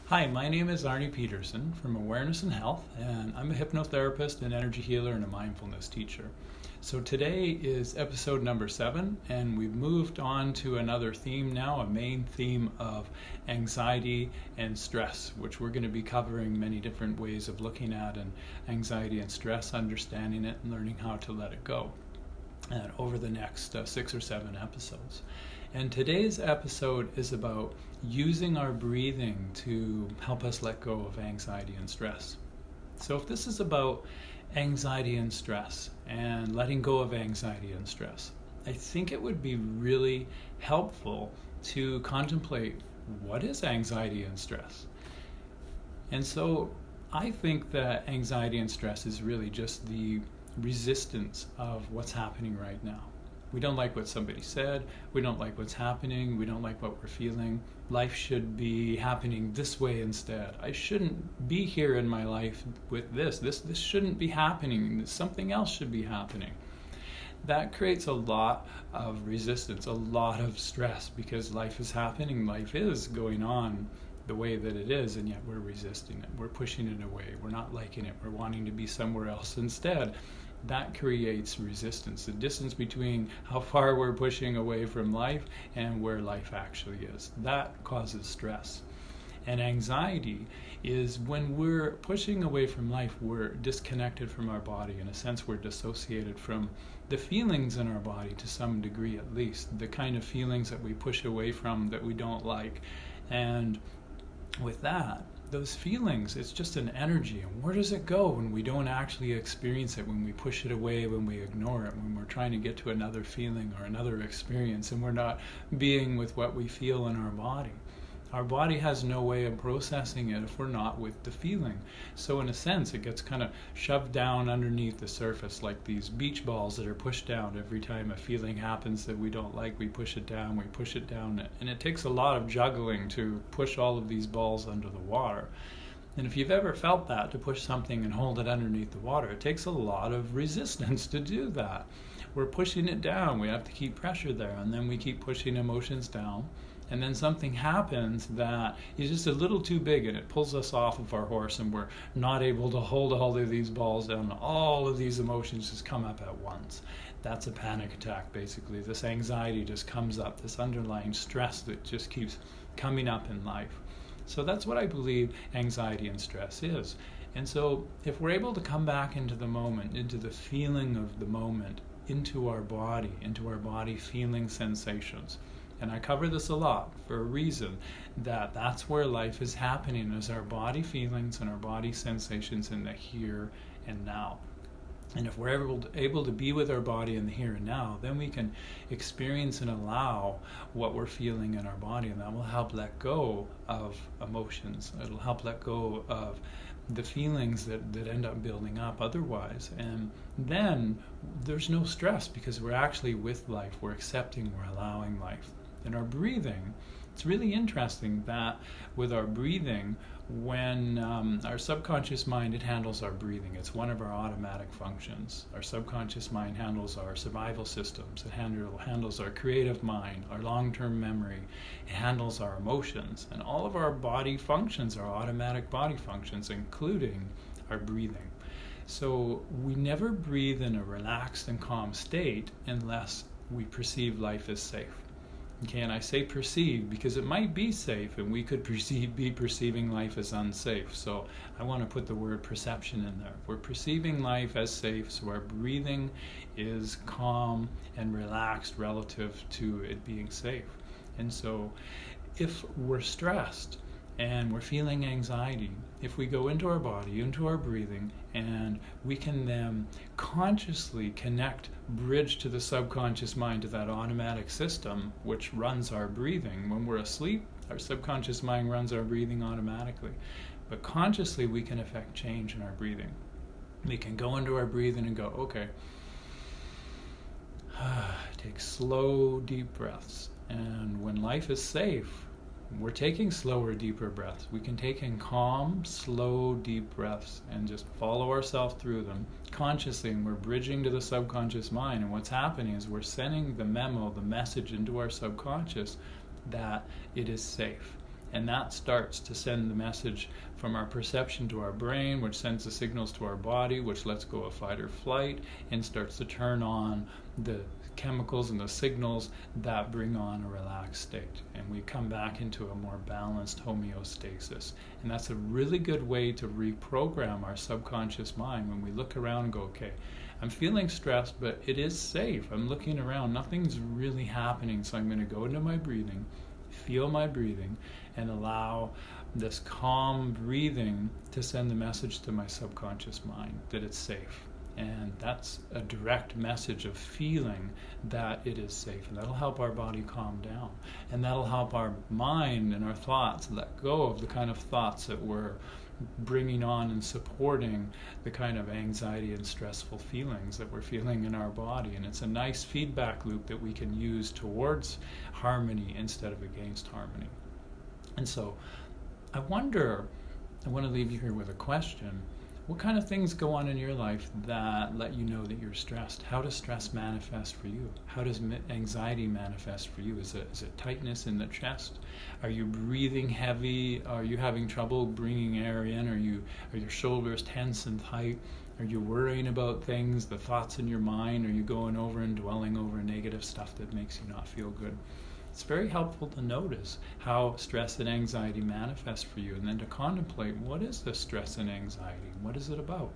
Hi, my name is Arnie Peterson from Awareness and Health, and I'm a hypnotherapist, an energy healer, and a mindfulness teacher. So today is episode number 7, and we've moved on to another theme now, a main theme of anxiety and stress, which we're going to be covering many different ways of looking at and anxiety and stress, understanding it, and learning how to let it go. And over the next 6 or 7 episodes. And today's episode is about using our breathing to help us let go of anxiety and stress. So if this is about anxiety and stress and letting go of anxiety and stress, I think it would be really helpful to contemplate what is anxiety and stress. And so I think that anxiety and stress is really just the resistance of what's happening right now. We don't like what somebody said, we don't like what's happening, we don't like what we're feeling. Life should be happening this way instead. I shouldn't be here in my life with this shouldn't be happening, something else should be happening. That creates a lot of resistance, a lot of stress, because life is happening, life is going on the way that it is, and yet we're resisting it, we're pushing it away, we're not liking it, we're wanting to be somewhere else instead. That creates resistance, the distance between how far we're pushing away from life and where life actually is. That causes stress. And anxiety is when we're pushing away from life, we're disconnected from our body. In a sense, we're dissociated from the feelings in our body to some degree at least, the kind of feelings that we push away from that we don't like. And with that, those feelings, it's just an energy. And where does it go when we don't actually experience it, when we push it away, when we ignore it, when we're trying to get to another feeling or another experience and we're not being with what we feel in our body? Our body has no way of processing it if we're not with the feeling. So in a sense, it gets kind of shoved down underneath the surface like these beach balls that are pushed down every time a feeling happens that we don't like. We push it down, and it takes a lot of juggling to push all of these balls under the water. And if you've ever felt that, to push something and hold it underneath the water, it takes a lot of resistance to do that. We're pushing it down, we have to keep pressure there, and then we keep pushing emotions down. And then something happens that is just a little too big and it pulls us off of our horse, and we're not able to hold all of these balls down. All of these emotions just come up at once. That's a panic attack, basically. This anxiety just comes up, this underlying stress that just keeps coming up in life. So that's what I believe anxiety and stress is. And so if we're able to come back into the moment, into the feeling of the moment, into our body feeling sensations. And I cover this a lot for a reason, that's where life is happening, is our body feelings and our body sensations in the here and now. And if we're able to be with our body in the here and now, then we can experience and allow what we're feeling in our body, and that will help let go of emotions. It'll help let go of the feelings that end up building up otherwise. And then there's no stress because we're actually with life, we're accepting, we're allowing life. And our breathing, it's really interesting that with our breathing, when our subconscious mind, it handles our breathing. It's one of our automatic functions. Our subconscious mind handles our survival systems. It handles our creative mind, our long-term memory. It handles our emotions. And all of our body functions are automatic body functions, including our breathing. So we never breathe in a relaxed and calm state unless we perceive life as safe. Okay, and I say perceive because it might be safe and we could be perceiving life as unsafe. So I want to put the word perception in there. We're perceiving life as safe, so our breathing is calm and relaxed relative to it being safe. And so if we're stressed and we're feeling anxiety, if we go into our body, into our breathing, and we can then consciously bridge to the subconscious mind, to that automatic system which runs our breathing. When we're asleep, our subconscious mind runs our breathing automatically. But consciously, we can affect change in our breathing. We can go into our breathing and go, okay, take slow, deep breaths. And when life is safe, we're taking slower, deeper breaths. We can take in calm, slow, deep breaths and just follow ourselves through them consciously, and we're bridging to the subconscious mind. And what's happening is we're sending the message into our subconscious that it is safe. And that starts to send the message from our perception to our brain, which sends the signals to our body, which lets go of fight or flight and starts to turn on the chemicals and the signals that bring on a relaxed state. And we come back into a more balanced homeostasis. And that's a really good way to reprogram our subconscious mind when we look around and go, okay, I'm feeling stressed, but it is safe. I'm looking around, nothing's really happening. So I'm going to go into my breathing, feel my breathing, and allow this calm breathing to send the message to my subconscious mind that it's safe. And that's a direct message of feeling that it is safe. And that'll help our body calm down. And that'll help our mind and our thoughts let go of the kind of thoughts that we're bringing on and supporting the kind of anxiety and stressful feelings that we're feeling in our body. And it's a nice feedback loop that we can use towards harmony instead of against harmony. And so I want to leave you here with a question. What kind of things go on in your life that let you know that you're stressed? How does stress manifest for you? How does anxiety manifest for you? Is it tightness in the chest? Are you breathing heavy? Are you having trouble bringing air in? Are your shoulders tense and tight? Are you worrying about things, the thoughts in your mind? Are you going over and dwelling over negative stuff that makes you not feel good? It's very helpful to notice how stress and anxiety manifest for you, and then to contemplate, what is this stress and anxiety? What is it about?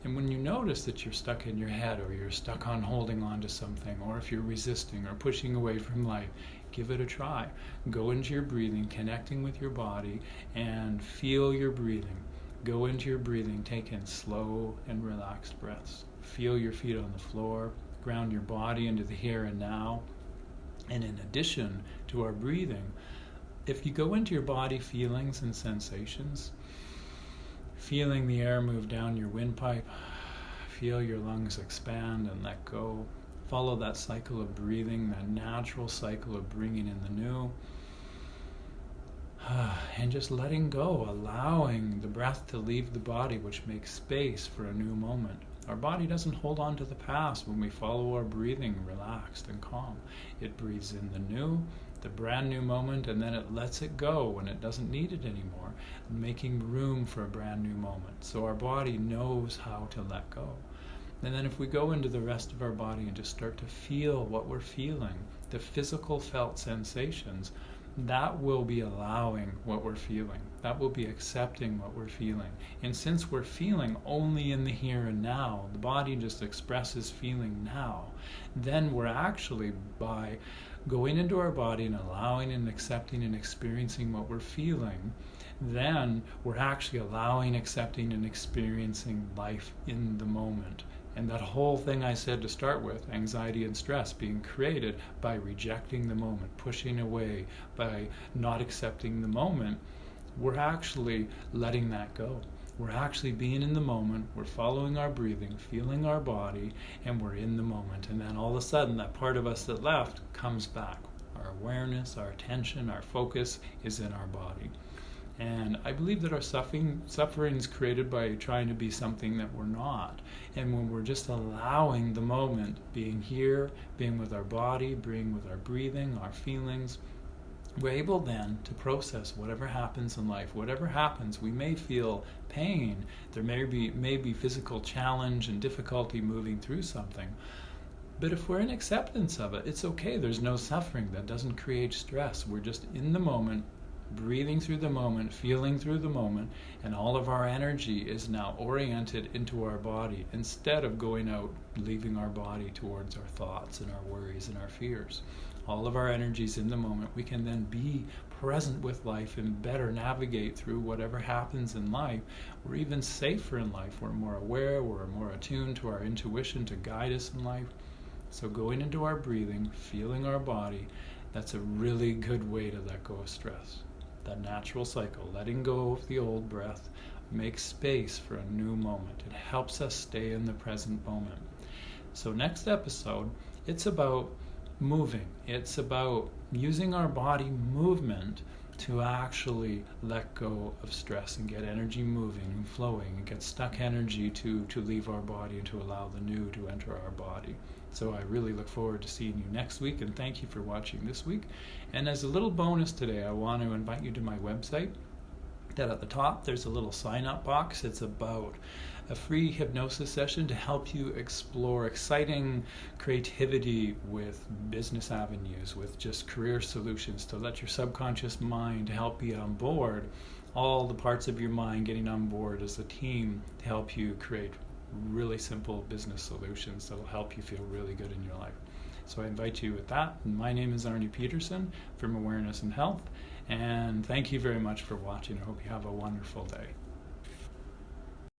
And when you notice that you're stuck in your head, or you're stuck on holding on to something, or if you're resisting or pushing away from life, give it a try. Go into your breathing, connecting with your body, and feel your breathing. Go into your breathing, take in slow and relaxed breaths. Feel your feet on the floor, ground your body into the here and now. And in addition to our breathing, if you go into your body feelings and sensations, feeling the air move down your windpipe, feel your lungs expand and let go, follow that cycle of breathing, that natural cycle of bringing in the new, and just letting go, allowing the breath to leave the body, which makes space for a new moment. Our body doesn't hold on to the past when we follow our breathing relaxed and calm. It breathes in the new, the brand new moment, and then it lets it go when it doesn't need it anymore, making room for a brand new moment. So our body knows how to let go. And then if we go into the rest of our body and just start to feel what we're feeling, the physical felt sensations, that will be allowing what we're feeling. That will be accepting what we're feeling. And since we're feeling only in the here and now, the body just expresses feeling now, then we're actually, by going into our body and allowing and accepting and experiencing what we're feeling, then we're actually allowing, accepting, and experiencing life in the moment. And that whole thing I said to start with, anxiety and stress being created by rejecting the moment, pushing away, by not accepting the moment, we're actually letting that go. We're actually being in the moment, we're following our breathing, feeling our body, and we're in the moment. And then all of a sudden, that part of us that left comes back. Our awareness, our attention, our focus is in our body. And I believe that our suffering is created by trying to be something that we're not. And when we're just allowing the moment, being here, being with our body, being with our breathing, our feelings, we're able then to process whatever happens in life. Whatever happens, we may feel pain. There may be physical challenge and difficulty moving through something. But if we're in acceptance of it, it's okay. There's no suffering. That doesn't create stress. We're just in the moment, breathing through the moment, feeling through the moment, and all of our energy is now oriented into our body instead of going out, leaving our body towards our thoughts and our worries and our fears. All of our energies in the moment. We can then be present with life and better navigate through whatever happens in life. We're even safer in life. We're more aware, we're more attuned to our intuition to guide us in life. So going into our breathing, feeling our body, that's a really good way to let go of stress. That natural cycle, letting go of the old breath, makes space for a new moment. It helps us stay in the present moment. So next episode, it's about moving. It's about using our body movement to actually let go of stress and get energy moving and flowing and get stuck energy to leave our body and to allow the new to enter our body. So I really look forward to seeing you next week, and thank you for watching this week. And as a little bonus today, I want to invite you to my website. That at the top there's a little sign-up box. It's about a free hypnosis session to help you explore exciting creativity with business avenues, with just career solutions, to let your subconscious mind help you on board, all the parts of your mind getting on board as a team to help you create really simple business solutions that will help you feel really good in your life. So I invite you with that. My name is Arnie Peterson from Awareness and Health, and thank you very much for watching. I hope you have a wonderful day.